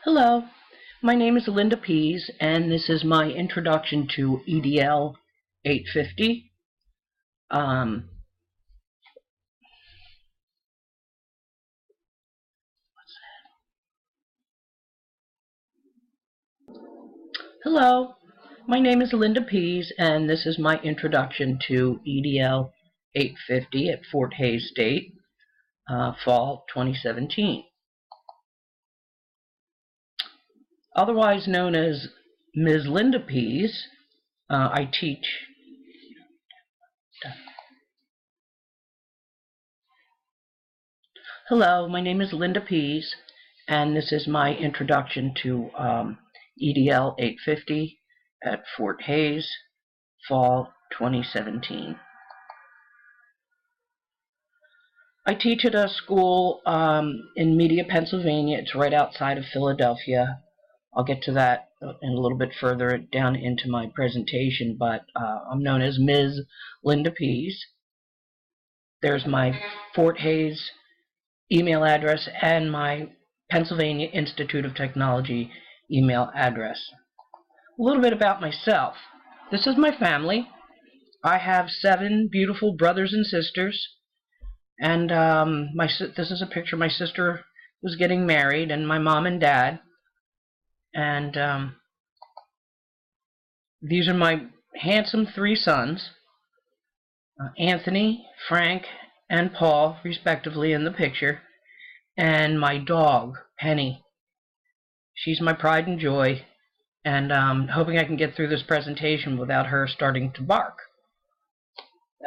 Hello, my name is Linda Pease, and this is my introduction to EDL 850. Um, Hello, my name is Linda Pease, and this is my introduction to EDL 850 at Fort Hays State, fall 2017. Otherwise known as Ms. Linda Pease, I teach Hello, my name is Linda Pease, and this is my introduction to EDL 850 at Fort Hays, fall 2017. I teach at a school in Media, Pennsylvania. It's right outside of Philadelphia. I'll get to that in a little bit further down into my presentation, but I'm known as Ms. Linda Pease. There's my Fort Hays email address and my Pennsylvania Institute of Technology email address. A little bit about myself. This is my family. I have 7 beautiful brothers and sisters, and this is a picture. My sister was getting married, and my mom and dad, and these are my handsome 3 sons, Anthony, Frank, and Paul, respectively, in the picture, and my dog, Penny. She's my pride and joy, and hoping I can get through this presentation without her starting to bark.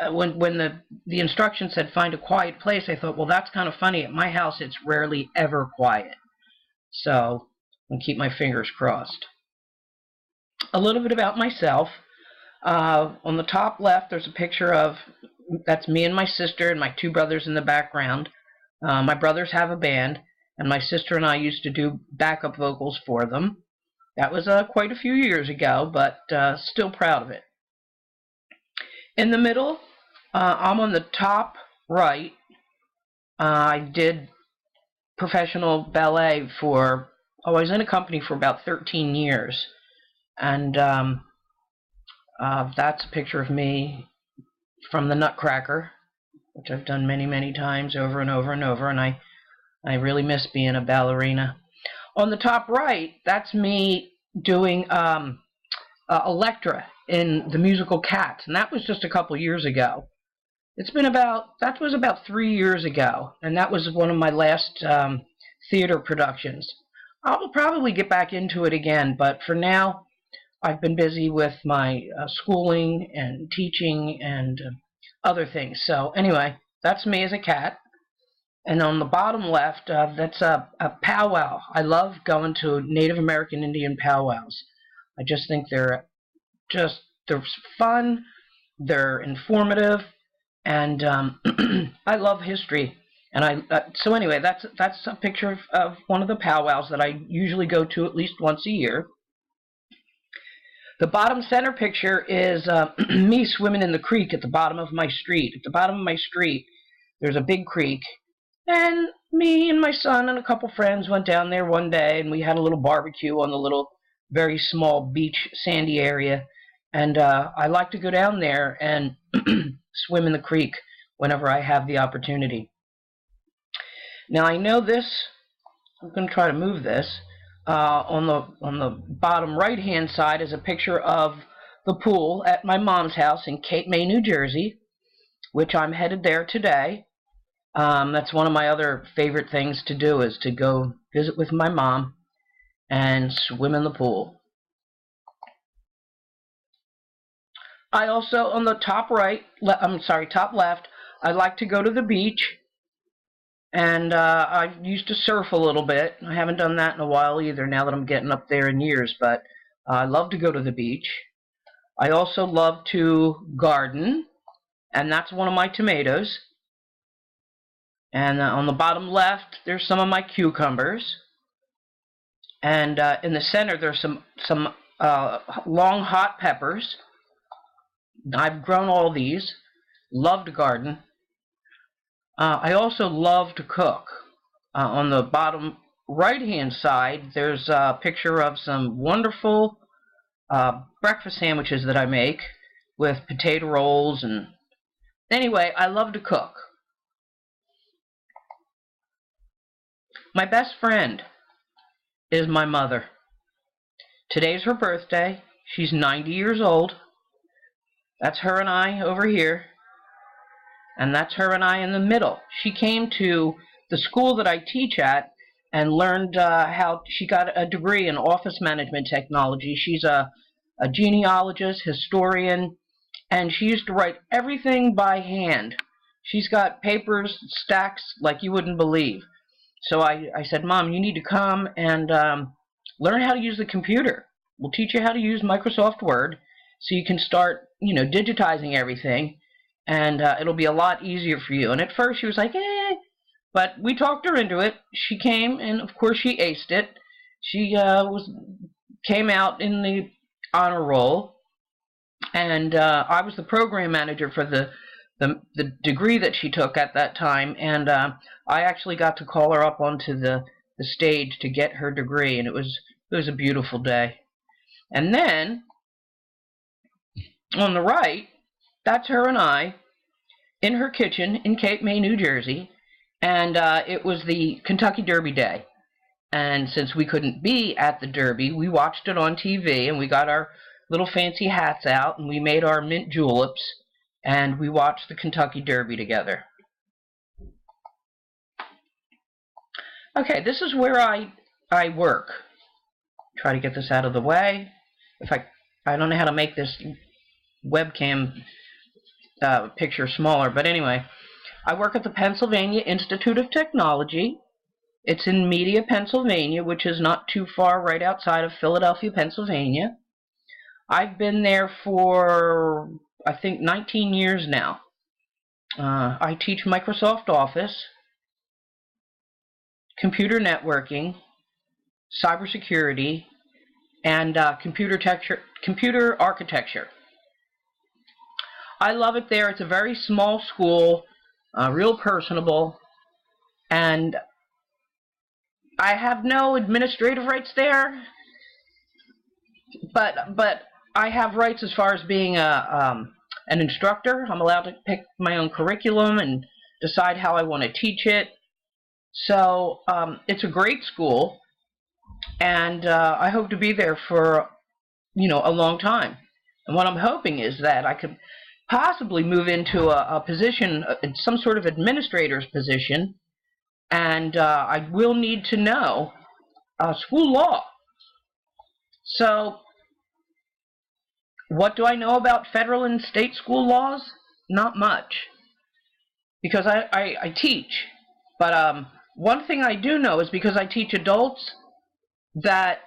When the instructions said find a quiet place, I thought, well, that's kind of funny. At my house, it's rarely ever quiet. So I'll keep my fingers crossed. A little bit about myself. On the top left, there's a picture of, that's me and my sister and my 2 brothers in the background. My brothers have a band, and my sister and I used to do backup vocals for them. That was quite a few years ago, but still proud of it. In the middle, I'm on the top right. I did professional ballet for, I was in a company for about 13 years, and that's a picture of me from the Nutcracker, which I've done many, many times over and over and over, and I really miss being a ballerina. On the top right, that's me doing Electra in the musical Cats, and that was just a couple years ago. That was about 3 years ago, and that was one of my last theater productions. I'll probably get back into it again, but for now, I've been busy with my schooling and teaching and other things. So anyway, that's me as a cat. And on the bottom left, that's a powwow. I love going to Native American Indian powwows. I just think they're fun, they're informative, and I love history. And so anyway, that's a picture of one of the powwows that I usually go to at least once a year. The bottom center picture is me swimming in the creek at the bottom of my street. At the bottom of my street, there's a big creek, and me and my son and a couple friends went down there one day, and we had a little barbecue on the little, very small beach, sandy area. And I like to go down there and swim in the creek whenever I have the opportunity. Now I know this, I'm going to try to move this. On the bottom right-hand side is a picture of the pool at my mom's house in Cape May, New Jersey, which I'm headed there today. That's one of my other favorite things to do, is to go visit with my mom and swim in the pool. I also, on the top top left, I like to go to the beach. And I used to surf a little bit. I haven't done that in a while either, now that I'm getting up there in years, but I love to go to the beach. I also love to garden, and that's one of my tomatoes. And on the bottom left, there's some of my cucumbers. And in the center, there's some long hot peppers. I've grown all these. Love to garden. I also love to cook. On the bottom right-hand side, there's a picture of some wonderful breakfast sandwiches that I make with potato rolls. And anyway, I love to cook. My best friend is my mother. Today's her birthday. She's 90 years old. That's her and I over here. And that's her and I in the middle. She came to the school that I teach at and learned how she got a degree in office management technology. She's a genealogist, historian, and she used to write everything by hand. She's got papers, stacks like you wouldn't believe. So I said, Mom, you need to come and learn how to use the computer. We'll teach you how to use Microsoft Word so you can start, digitizing everything, and it'll be a lot easier for you. And at first she was like, but we talked her into it. She came, and of course she aced it. She came out in the honor roll, and I was the program manager for the degree that she took at that time, and I actually got to call her up onto the stage to get her degree, and it was a beautiful day. And then on the right, that's her and I in her kitchen in Cape May, New Jersey, and it was the Kentucky Derby Day. And since we couldn't be at the Derby, we watched it on TV, and we got our little fancy hats out, and we made our mint juleps, and we watched the Kentucky Derby together. Okay, this is where I work. Try to get this out of the way. I don't know how to make this webcam picture smaller, but anyway, I work at the Pennsylvania Institute of Technology. It's in Media, Pennsylvania, which is not too far, right outside of Philadelphia, Pennsylvania. I've been there for, I think, 19 years now. I teach Microsoft Office, computer networking, cybersecurity, and computer architecture. I love it there. It's a very small school, real personable, and I have no administrative rights there, but I have rights as far as being an instructor. I'm allowed to pick my own curriculum and decide how I want to teach it. So it's a great school, and I hope to be there for a long time. And what I'm hoping is that I could possibly move into a position, some sort of administrator's position, and I will need to know school law. So what do I know about federal and state school laws? Not much, because I teach. But one thing I do know is, because I teach adults, that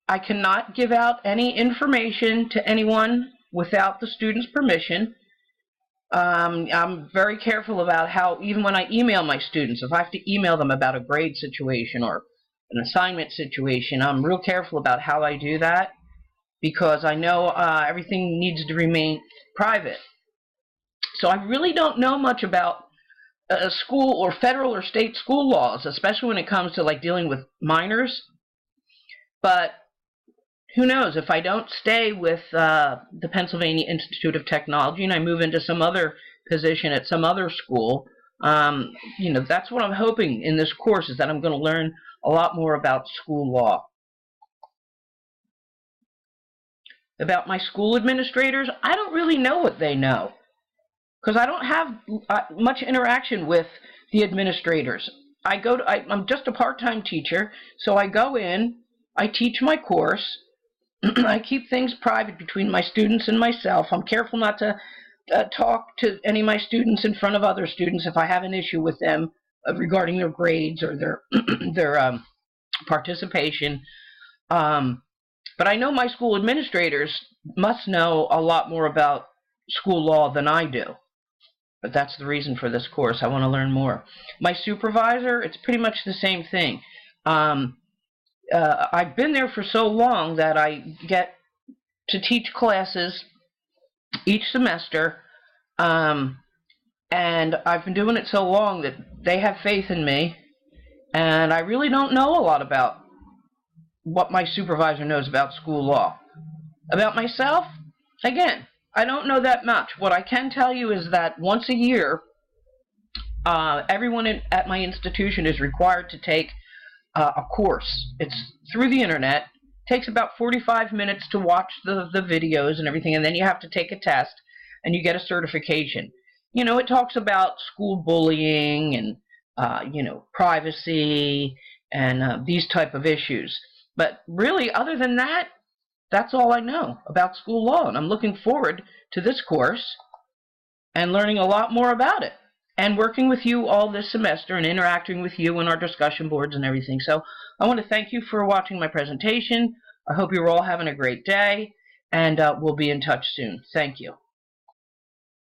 I cannot give out any information to anyone without the student's permission. I'm very careful about how, even when I email my students, if I have to email them about a grade situation or an assignment situation, I'm real careful about how I do that, because I know everything needs to remain private. So I really don't know much about school or federal or state school laws, especially when it comes to dealing with minors. But who knows, if I don't stay with the Pennsylvania Institute of Technology and I move into some other position at some other school, that's what I'm hoping in this course, is that I'm going to learn a lot more about school law. About my school administrators, I don't really know what they know, because I don't have much interaction with the administrators. I'm just a part-time teacher, so I go in, I teach my course, I keep things private between my students and myself. I'm careful not to talk to any of my students in front of other students if I have an issue with them regarding their grades or their participation. But I know my school administrators must know a lot more about school law than I do. But that's the reason for this course. I want to learn more. My supervisor, it's pretty much the same thing. I've been there for so long that I get to teach classes each semester, and I've been doing it so long that they have faith in me, and I really don't know a lot about what my supervisor knows about school law. About myself, again, I don't know that much. What I can tell you is that once a year, everyone at my institution is required to take a course. It's through the internet. It takes about 45 minutes to watch the videos and everything, and then you have to take a test, and you get a certification. You know, it talks about school bullying and, you know, privacy and these type of issues. But really, other than that, that's all I know about school law, and I'm looking forward to this course and learning a lot more about it, and working with you all this semester and interacting with you in our discussion boards and everything. So I want to thank you for watching my presentation. I hope you're all having a great day, and we'll be in touch soon. Thank you.